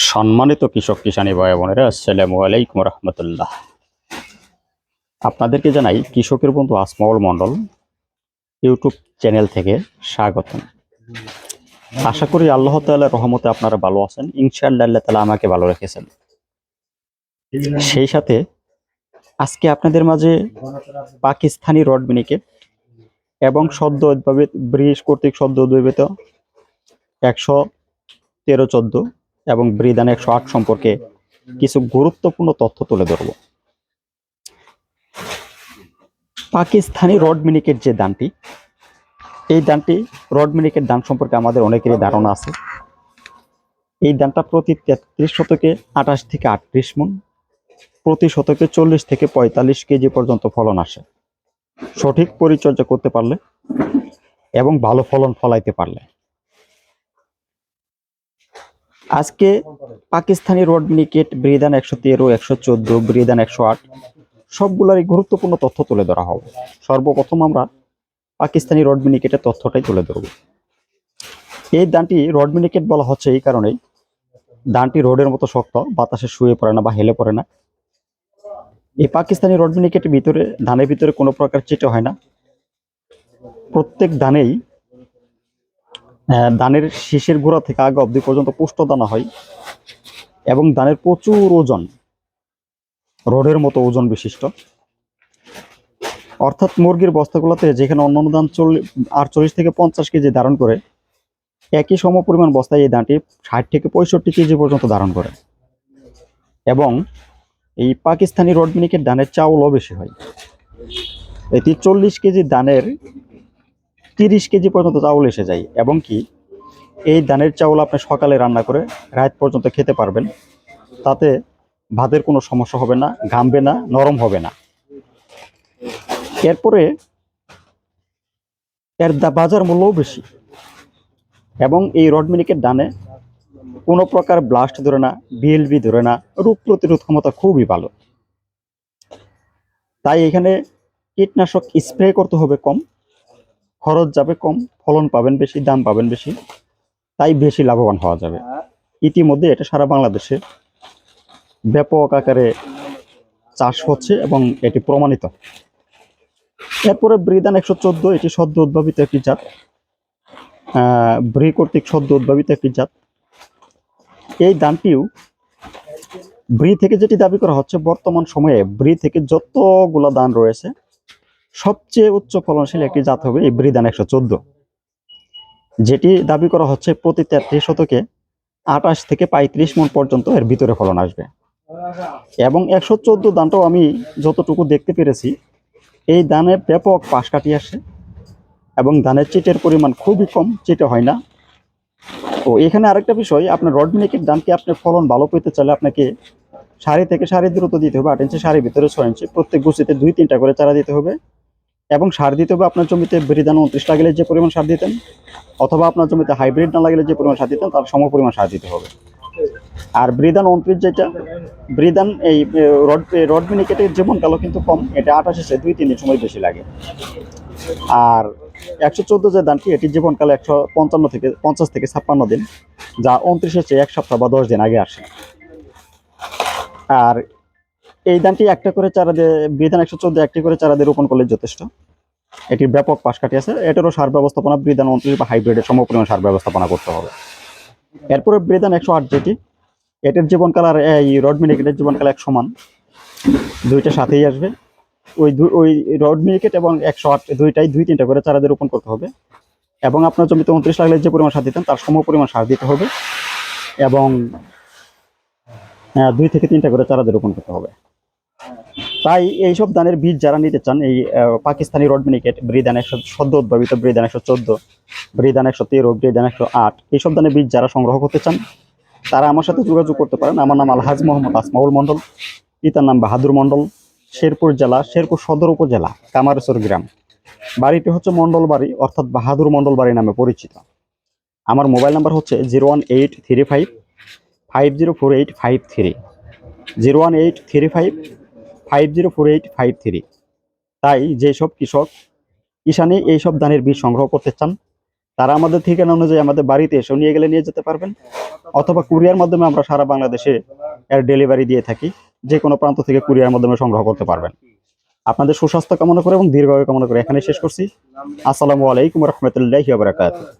সম্মানিত কৃষক কিষানী ভাই বোনেরা, আসসালামু আলাইকুম রহমতুল্লাহ। আপনাদেরকে জানাই কৃষকের বন্ধু আসমাউল মণ্ডল ইউটিউব চ্যানেল থেকে স্বাগতম। আশা করি আল্লাহ তাআলার রহমতে আপনারা ভালো আছেন। ইনশাআল্লাহ আল্লাহ তাআলা আমাকে ভালো রেখেছেন। সেই সাথে আজকে আপনাদের মাঝে পাকিস্তানি রড মিনিকেট এবং সদ্য উদ্ভাবিত ব্রিটিশ কর্তৃক সদ্য উদ্ভাবিত 113-14 এবং ব্রিদান 108 সম্পর্কে কিছু গুরুত্বপূর্ণ তথ্য তুলে ধরব। পাকিস্তানি রড মিনিকেট যে দানটি, এই দানটি রড মিনিকেট দান সম্পর্কে আমাদের অনেকেরই ধারণা আছে। এই দানটা প্রতি 33 শতকে 28 থেকে 38 মণ, প্রতি শতকে 40 থেকে 45 কেজি পর্যন্ত ফলন আসে সঠিক পরিচর্যা করতে পারলে এবং ভালো ফলন ফলাইতে পারলে। আজকে পাকিস্তানি রড মিনিকেট ব্রিদান 113, 114, ব্রিদান 108 সবগুলোরই গুরুত্বপূর্ণ তথ্য তুলে ধরা হবে। সর্বপ্রথম আমরা পাকিস্তানি রড মিনিকেটের তথ্যটাই তুলে ধরব। এই দানটি রড মিনিকেট বলা হচ্ছে এই কারণেই, দানটি রোডের মতো শক্ত, বাতাসে শুয়ে পড়ে না বা হেলে পড়ে না। এই পাকিস্তানি রড মিনিকেটের ভিতরে, ধানের ভিতরে কোনো প্রকার চিটে হয় না। প্রত্যেক দানেই দানের শীষের গোড়া থেকে আগা অবধি পর্যন্ত পুষ্ট দানা হয় এবং দানের প্রচুর ওজন, রোডের মতো ওজন বিশিষ্ট। অর্থাৎ মুরগির বস্তাগুলোতে যেখানে অন্যান্য দান 48 থেকে 50 কেজি ধারণ করে, একই সম পরিমাণ বস্তায় এই দানটি 60 থেকে 65 কেজি পর্যন্ত ধারণ করে। এবং এই পাকিস্তানি রড মিনিকেট দানের চাউলও বেশি হয়। এটি 40 কেজি দানের 30 কেজি পর্যন্ত চাউল এসে যায়। এবং কি এই দানের চাউল আপনি সকালে রান্না করে রাত পর্যন্ত খেতে পারবেন, তাতে ভাতের কোনো সমস্যা হবে না, ঘামবে না, নরম হবে না। এরপরে এর বাজার মূল্যও বেশি এবং এই রড মিনিকেট দানে কোনো প্রকার ব্লাস্ট ধরে না, বিএলবি ধরে না, রোগ প্রতিরোধ ক্ষমতা খুবই ভালো। তাই এখানে কীটনাশক স্প্রে করতে হবে কম, খরচ যাবে কম, ফলন পাবেন বেশি, দাম পাবেন বেশি, তাই বেশি লাভবান হওয়া যাবে। ইতিমধ্যে এটা সারা বাংলাদেশে ব্যাপক আকারে চাষ হচ্ছে এবং এটি প্রমাণিত। এরপরে ব্রিদান 114, এটি সদ্য উদ্ভাবিত একটি জাত, ব্রি কর্তৃক সদ্য উদ্ভাবিত একটি জাত। এই দানটিও ব্রি থেকে যেটি দাবি করা হচ্ছে, বর্তমান সময়ে ব্রি থেকে যতগুলো দান রয়েছে সবচেয়ে উচ্চ ফলনশীল একটি জাত হবে এই ব্রিদান 114, যেটি দাবি করা হচ্ছে প্রতি 33 শতকে 28 থেকে 35 মণ পর্যন্ত এর ভিতরে ফলন আসবে। এবং 114 দানটাও আমি যতটুকু দেখতে পেরেছি, এই দানে ব্যাপক পাশ কাটিয়ে আসে এবং ধানের চিটের পরিমাণ খুবই কম, চিটে হয় না। ও এখানে আরেকটা বিষয়, আপনার রড মিনিকেট দানকে আপনি ফলন ভালো পেতে চাইলে আপনাকে সারি থেকে সারি দূরত্ব দিতে হবে 8 ইঞ্চি, সারির ভিতরে 6 ইঞ্চি, প্রত্যেক গুছিতে 2-3টা করে চারা দিতে হবে এবং সার দিতে হবে আপনার জমিতে ব্রিদান 29 লাগলে যে পরিমাণ সার দিতেন, অথবা আপনার জমিতে হাইব্রিড না লাগলে যে পরিমাণ সার দিতেন তার সম পরিমাণ সার দিতে হবে। আর ব্রিদান 29 যেটা, ব্রিদান এই রড মিনিকেটের জীবনকালও কিন্তু কম, এটা 28 এসে 2-3 দিন সময় বেশি লাগে। আর 114 যে দানটি, এটির জীবনকাল 50 থেকে 56 দিন, যা 29-এর চেয়ে 1 সপ্তাহ বা 10 দিন আগে আসে। আর এই দানটি একটা করে চারা দিয়ে, ব্রিদান 114 একটি করে চারা দিয়ে রোপণ করলে যথেষ্ট। এটির ব্যাপক পাশ কাটি আছে। এটারও সার ব্যবস্থাপনা ব্রিদান 29 বা হাইব্রিডের সমপরিমাণ সার ব্যবস্থাপনা করতে হবে। এরপরে ব্রিদান 108 যেটি, এটার জীবনকাল আর এই রড মিনিকেটের জীবনকাল এক সমান, দুইটা সাথেই আসবে। ওই রড মিনিকেট এবং 108 দুইটাই 2-3টা করে চারা দিয়ে রোপণ করতে হবে এবং আপনার জমিতে 29 লাগলে যে পরিমাণ সার দিতেন তার সম পরিমাণ সার দিতে হবে এবং 2 থেকে 3টা করে চারা দিয়ে রোপণ করতে হবে। তাই এইসব ধানের বীজ যারা নিতে চান, এই পাকিস্তানি রড মিনিকেট, ব্রিদান 100 সদ্য উদ্ভাবিত ব্রিদান 114, ব্রিদান 113, ব্রিদান 108 এইসব ধানের বীজ যারা সংগ্রহ করতে চান, তারা আমার সাথে যোগাযোগ করতে পারেন। আমার নাম আলহাজ মোহাম্মদ আসমাউল মণ্ডল, পিতার নাম বাহাদুর মণ্ডল, শেরপুর জেলা, শেরপুর সদর উপজেলা, কামারচর গ্রাম। বাড়িটি হচ্ছে মণ্ডল বাড়ি, অর্থাৎ বাহাদুর মণ্ডল বাড়ি নামে পরিচিত। আমার মোবাইল নাম্বার হচ্ছে 01835504853, 01835504853। তাই যেসব কৃষক কিষানে এইসব ধানের বীজ সংগ্রহ করতে চান, তারা আমাদের ঠিকানা অনুযায়ী আমাদের বাড়িতে এসেও নিয়ে গেলে নিয়ে যেতে পারবেন, অথবা কুরিয়ার মাধ্যমে আমরা সারা বাংলাদেশে এর ডেলিভারি দিয়ে থাকি। যে কোনো প্রান্ত থেকে কুরিয়ার মাধ্যমে সংগ্রহ করতে পারবেন। আপনাদের সুস্বাস্থ্য কামনা করে এবং দীর্ঘায়ু কামনা করে এখানে শেষ করছি। আসসালামু আলাইকুম রহমতুল্লাহি ওয়া বারাকাতুহু।